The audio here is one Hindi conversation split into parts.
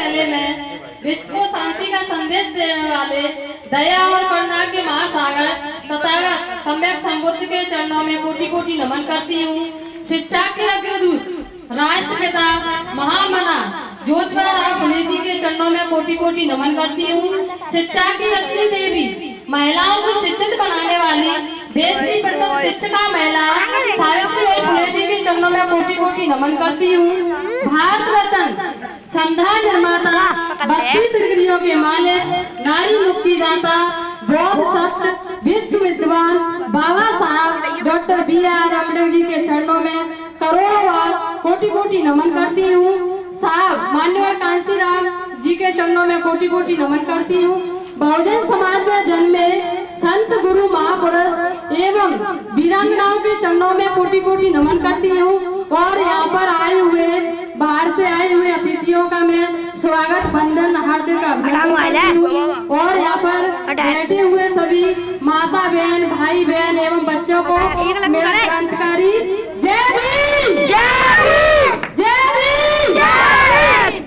पहले मैं विश्व को शांति का संदेश देने वाले दया और करुणा के महासागर तथागत सम्यक संबुद्ध के चरणों में कोटि कोटि नमन करती हूँ। शिक्षा के अग्रदूत राष्ट्रपिता महामना ज्योतिबा राव फुले जी के चरणों में कोटि कोटि नमन करती हूँ। शिक्षा की असली देवी, महिलाओं को शिक्षित बनाने वाली देश की प्रथम शिक्षिका महिला सावित्रीबाई फुले जी के चरणों में कोटि कोटि नमन करती हूँ। भारत रत्न, संविधान निर्माता, 32 डिग्रियों के मालिक, नारी मुक्तिदाता, बौद्ध सत्य, विश्व विद्वान बाबा साहब डॉक्टर B.R. अम्बेडकर जी के चरणों में करोड़ों बार कोटि कोटि नमन करती हूँ। साहब माननीय कांशीराम जी के चरणों में कोटि कोटि नमन करती हूँ। बहुजन समाज में जन्मे संत गुरु महापुरुष एवं वीरांगनाओं के चरणों में कोटि कोटि नमन करती हूँ। और यहाँ पर आए हुए बाहर से आए हुए अतिथियों का मैं स्वागत वंदन हार्दिक अभिनंदन करती हूँ। और यहाँ पर बैठे हुए सभी माता बहन, भाई बहन एवं बच्चों को मेरा क्रांतिकारी जय भीम, जय भीम, जय भीम,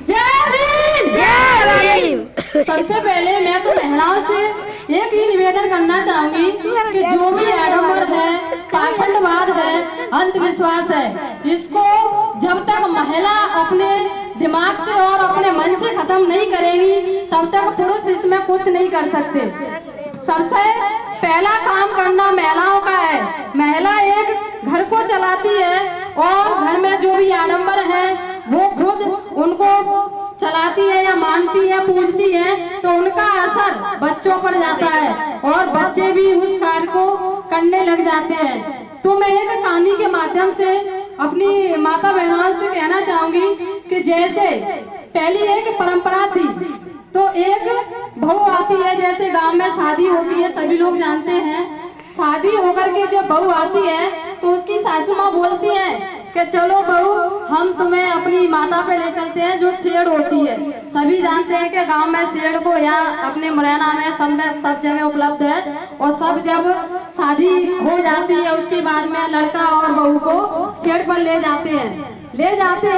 जय भीम, जय भीम। सबसे पहले मैं तो महिलाओं से एक ही निवेदन करना चाहूंगी कि जो भी आडंबर है, पाखंडवाद है, अंधविश्वास है, इसको जब तक महिला अपने दिमाग से और अपने मन से खत्म नहीं करेगी तब तक पुरुष इसमें कुछ नहीं कर सकते। सबसे पहला काम करना महिलाओं का है। महिला एक घर को चलाती है और घर में जो भी आडंबर है वो खुद उनको चलाती है या मानती है, पूजती है, तो उनका असर बच्चों पर जाता है और बच्चे भी उस कार्य को करने लग जाते हैं। तो मैं एक कहानी के माध्यम से अपनी माता बहनों से कहना चाहूंगी कि जैसे पहली एक परंपरा थी, तो एक बहू आती है, जैसे गांव में शादी होती है, सभी लोग जानते हैं। शादी होकर के जब बहू आती है तो उसकी सासू माँ बोलती है कि चलो बहू हम तुम्हें अपनी माता पे ले चलते हैं, जो शेड़ होती है। सभी जानते हैं कि गांव में शेड़ को या अपने मुरैना में सब जगह उपलब्ध है। और सब जब शादी हो जाती है उसके बाद में लड़का और बहू को शेड़ पर ले जाते हैं।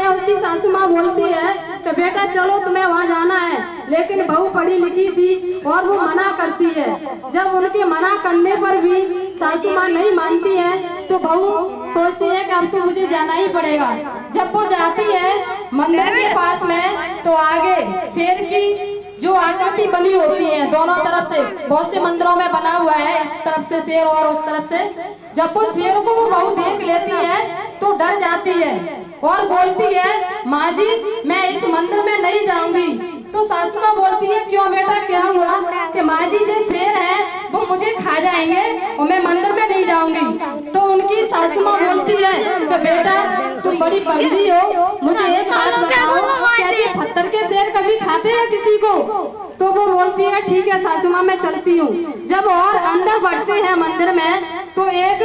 उसकी सासू माँ बोलती है कि बेटा चलो तुम्हें वहाँ जाना है, लेकिन बहू पढ़ी लिखी थी और वो मना करती है। जब उनके मना करने पर भी सासू माँ नहीं मानती है तो बहू सोचती है कि अब तो मुझे जाना ही पड़ेगा। जब वो जाती है मंदिर के पास में, तो आगे शेर की जो आकृति बनी होती है दोनों तरफ से, बहुत से मंदिरों में बना हुआ है, इस तरफ से शेर और उस तरफ से। जब वो शेर को वो बहू देख लेती है तो डर जाती है और बोलती है माँ जी मैं इस मंदिर में नहीं जाऊंगी। तो सासू माँ बोलती है क्यों बेटा क्या हुआ? कि माँ जी जो शेर है वो मुझे खा जाएंगे और मैं मंदिर में नहीं जाऊंगी। तो उनकी सासू माँ बोलती है कि बेटा तुम बड़ी पगली हो, मुझे एक बात बताओ, क्या ये पत्थर के शेर कभी खाते हैं किसी को? तो वो बोलती है ठीक है सासू माँ मैं चलती हूँ। जब और अंदर बढ़ते हैं मंदिर में तो एक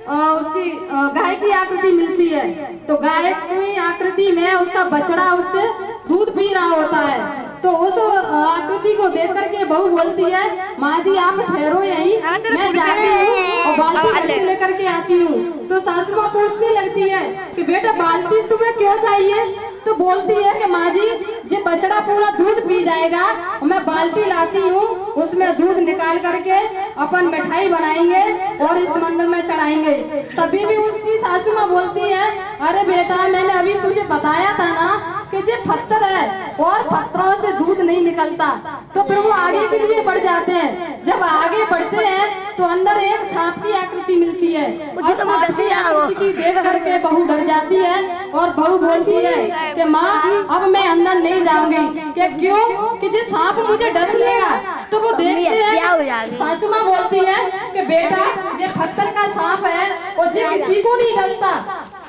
उसकी गाय की आकृति मिलती है। तो गाय की आकृति में उसका बछड़ा उससे दूध पी रहा होता है। तो उस आकृति को देख करके बहू बोलती है माँ जी आप ठहरो यहीं, मैं जाती हूँ और बाल्टी घर से लेकर के आती हूँ। तो सासू माँ पूछने लगती है कि बेटा बाल्टी तुम्हें क्यों चाहिए? तो बोलती है कि माँ जी जो बछड़ा पूरा दूध पी जाएगा, मैं बाल्टी लाती हूँ, उसमें दूध निकाल करके अपन मिठाई बनाएंगे और इस मंदिर में चढ़ाएंगे। तभी भी उसकी सासू माँ बोलती है अरे बेटा मैंने अभी तुझे बताया था ना कि ये पत्थर है और पत्थरों से दूध नहीं निकलता। तो फिर वो आगे के लिए बढ़ जाते हैं। जब आगे बढ़ते हैं तो अंदर एक सांप की आकृति मिलती है और सांप की आकृति की देख करके बहू डर जाती है और बहू बोलती है कि माँ अब मैं अंदर नहीं जाऊंगी। कि क्यों? कि जो सांप मुझे डस लेगा। तो वो देखते हैं, सासू माँ बोलती है कि बेटा ये पत्थर का सांप है और ये किसी को नहीं डसता।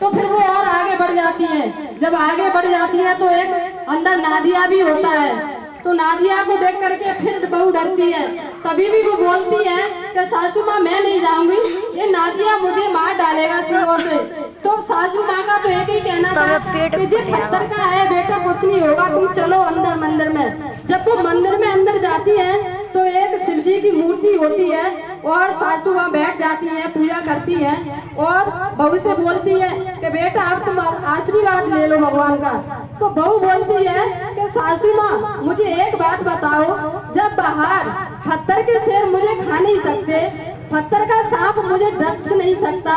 तो फिर वो और आगे बढ़ जाती है। जब आगे बढ़ जाती है तो एक अंदर नादिया भी होता है। तो नादिया को देख करके फिर बहू डरती है। तभी भी वो बोलती है कि सासू माँ मैं नहीं जाऊंगी, ये नादिया मुझे मार डालेगा सिरों से। तो सासू माँ का तो एक ही कहना था कि ये पत्थर का है बेटा, कुछ नहीं होगा, तुम चलो अंदर मंदिर में। जब वो मंदिर में अंदर जाती है तो एक शिव जी की मूर्ति होती है और सासू वहाँ बैठ जाती है, पूजा करती है और बहू से बोलती है कि बेटा अब तुम आशीर्वाद ले लो भगवान का। तो बहू बोलती है कि सासू माँ मुझे एक बात बताओ, जब बाहर पत्थर के शेर मुझे खा नहीं सकते, पत्थर का सांप मुझे डस नहीं सकता,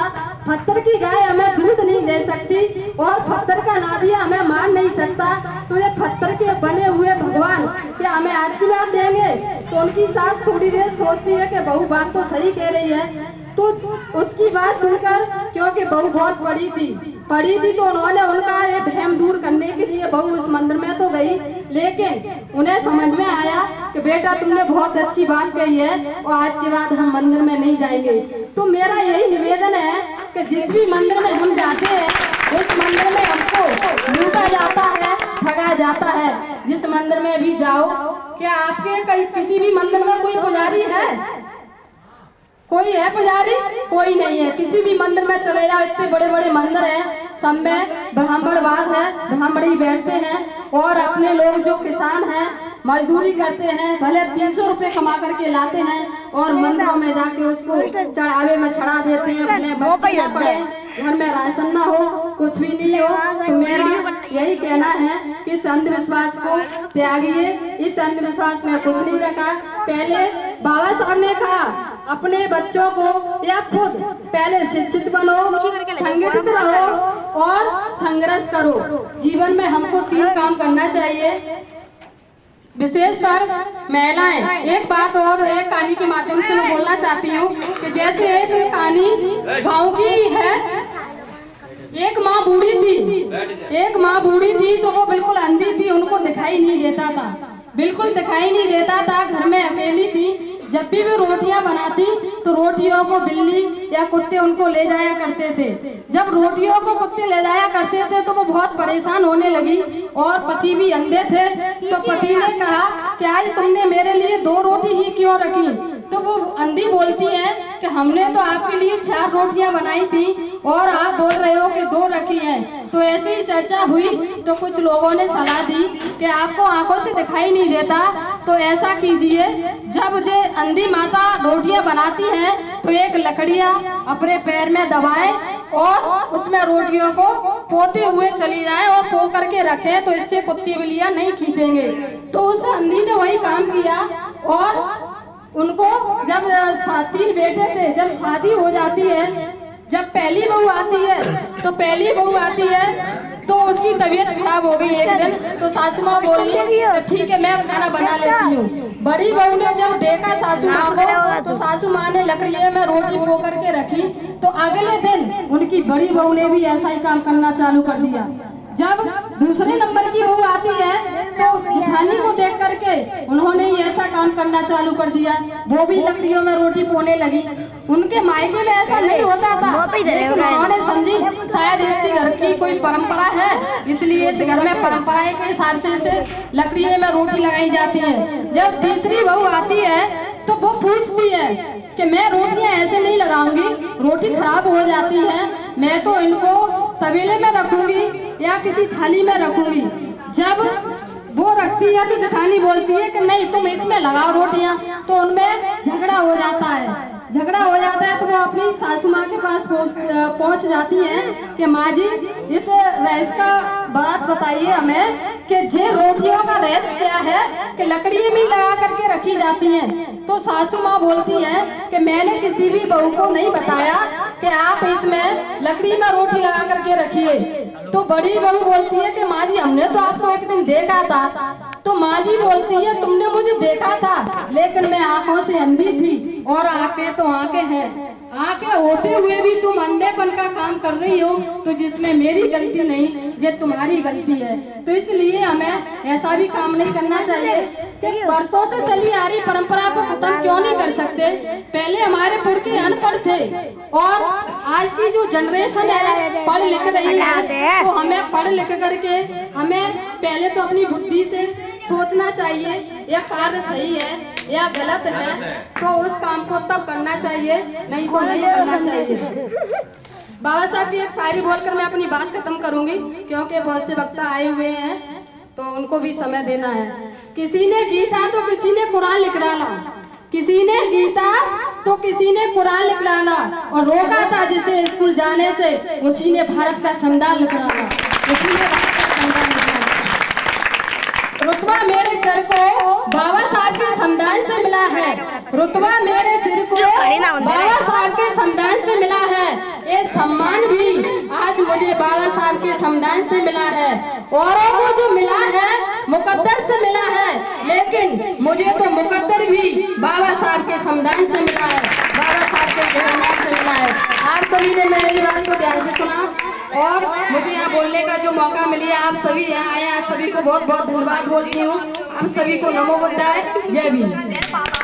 पत्थर की गाय हमें दूध नहीं दे सकती और पत्थर का नादिया हमें मार नहीं सकता, तो ये पत्थर के बने हुए भगवान क्या हमें आशीर्वाद देंगे? तो उनकी सास थोड़ी देर सोचती है कि बहू बात तो सही कह रही है। तो उसकी बात सुनकर, क्योंकि बहू बहुत पढ़ी थी तो उन्होंने उनका ये भ्रम दूर करने के लिए बहू उस मंदिर में तो गई, लेकिन उन्हें समझ में आया कि बेटा तुमने बहुत अच्छी बात कही है और आज के बाद हम मंदिर में नहीं जाएंगे। तो मेरा यही निवेदन है कि जिस भी मंदिर में हम जाते हैं उस मंदिर में हमको लूटा जाता है, ठगा जाता है। जिस मंदिर में भी जाओ, क्या आपके कहीं किसी भी मंदिर में कोई पुजारी है? कोई है पुजारी? कोई नहीं है। किसी भी मंदिर में चले जाओ, इतने बड़े बड़े मंदिर हैं, सब में ब्राह्मणवाद है, ब्राह्मण ही बैठते हैं और अपने लोग जो किसान हैं मजदूरी करते हैं, भले 300 रुपए कमा करके लाते हैं और मंदिरों में जाके उसको चढ़ावे में चढ़ा देते हैं। अपने बच्चे ना पढ़े, घर में राशन ना हो, कुछ भी नहीं हो। तो मेरा यही कहना है कि इस अंधविश्वास को त्यागिए। इस अंधविश्वास में कुछ नहीं रखा। पहले बाबा साहब ने कहा अपने बच्चों को या खुद पहले शिक्षित बनो, संगठित रहो और संघर्ष करो। जीवन में हमको 3 काम करना चाहिए, विशेषकर महिलाएं। एक बात और एक कहानी के माध्यम से मैं बोलना चाहती हूँ कि जैसे एक कहानी गांव की है। एक माँ बूढ़ी थी तो वो बिल्कुल अंधी थी, उनको दिखाई नहीं देता था, बिल्कुल दिखाई नहीं देता था। घर में अकेली थी। जब भी वो रोटियां बनाती तो रोटियों को बिल्ली या कुत्ते उनको ले जाया करते थे। जब रोटियों को कुत्ते ले जाया करते थे तो वो बहुत परेशान होने लगी और पति भी अंधे थे। तो पति ने कहा कि आज तुमने मेरे लिए 2 रोटी ही क्यों रखी? तो वो अंधी बोलती है कि हमने तो आपके लिए 4 रोटियां बनाई थी और आप बोल रहे हो कि 2 रखी हैं। तो ऐसी ही चर्चा हुई तो कुछ लोगों ने सलाह दी कि आपको आंखों से दिखाई नहीं देता तो ऐसा कीजिए, जब जे अंधी माता रोटियां बनाती है तो एक लकड़ियां अपने पैर में दबाए और उसमें रोटियों को पोते हुए चली जाए और पो करके रखे, तो इससे कुत्ते बिल्लियां नहीं खींचेंगे। तो उस अंधी ने वही काम किया और उनको जब 3 बेटे थे, जब शादी हो जाती है, जब पहली बहू आती है तो उसकी तबीयत खराब हो गई एक दिन। तो सासू माँ बोली तो ठीक है मैं खाना बना लेती हूँ। बड़ी बहू ने जब देखा सासू माँ को तो सासू माँ ने लकड़ियों में रोटी पो करके रखी। तो अगले दिन उनकी बड़ी बहू ने भी ऐसा ही काम करना चालू कर दिया। जब दूसरे नंबर की बहू आती है तो जेठानी को देख करके उन्होंने ही ऐसा काम करना चालू कर दिया, वो भी लकड़ियों में रोटी पोने लगी। उनके मायके में ऐसा नहीं होता था, लेकिन उन्होंने समझी शायद इसके घर की कोई परंपरा है, इसलिए इस घर में परंपराएं के हिसाब से इसे लकड़ियों में रोटी लगाई जाती है। जब तीसरी बहू आती है तो वो पूछती है कि मैं रोटियां ऐसे नहीं लगाऊंगी, रोटी खराब हो जाती है, मैं तो इनको तबेले में रखूंगी या किसी थाली में रखूंगी। जब वो रखती है तो जेठानी बोलती है कि नहीं तुम इसमें लगाओ रोटियां। तो उनमें झगड़ा हो जाता है तो वो अपनी सासू माँ के पास पहुंच जाती है कि माँ जी इस रहस्य का बात बताइए हमें कि जे रोटियों का रहस्य क्या है कि लकड़ी में लगा करके रखी जाती हैं। तो सासू माँ बोलती है कि मैंने किसी भी बहू को नहीं बताया कि आप इसमें लकड़ी में रोटी लगा करके रखिए। तो बड़ी बहू बोलती है कि माँ जी हमने तो आपको एक दिन देखा था। तो माँ जी बोलती है तुमने मुझे देखा था लेकिन मैं आंखों से अंधी थी और आंखें तो आंखें हैं, आंखें होते हुए भी तुम अंधेपन का काम कर रही हो, तो जिसमें मेरी गलती नहीं ये तुम्हारी गलती है। तो इसलिए हमें ऐसा भी काम नहीं करना चाहिए कि वर्षों से चली आ रही परंपरा को खत्म क्यों नहीं कर सकते। पहले हमारे पुरखे अनपढ़ थे और आज की जो जनरेशन है पढ़ लिख रही है, तो हमें पढ़ लिख करके हमें पहले तो अपनी बुद्धि से सोचना चाहिए यह कार्य सही है या गलत है, तो उस काम को तब करना चाहिए, नहीं तो नहीं करना चाहिए। बाबा साहब की एक शायरी बोलकर मैं अपनी बात खत्म करूंगी, क्योंकि बहुत से वक्ता आए हुए हैं तो उनको भी समय देना है। किसी ने गीता तो किसी ने कुरान लिख डाला, किसी ने गीता तो किसी ने कुरान लिख डाला, और रोका था जिसे स्कूल जाने से उसी ने भारत का संविधान लिख डाला, उसी ने भारत का संविधान लिख डाला। रुतबा मेरे सिर को बाबा साहब के संविधान से मिला है, रुतबा मेरे सिर को बाबा साहब के संविधान से मिला है, ये सम्मान भी आज मुझे बाबा साहब के संविधान से मिला है। औरों को जो मिला है मुकद्दर से मिला है, लेकिन मुझे तो मुकद्दर भी बाबा साहब के संविधान से मिला है, बाबा साहब के संविधान से मिला है। आप सभी ने मेरी बात को ध्यान से सुना और मुझे यहाँ बोलने का जो मौका मिली, आप सभी यहाँ आए, आप सभी को बहुत बहुत धन्यवाद बोलती हूँ। आप सभी को नमो बुद्धाय, जय भीम।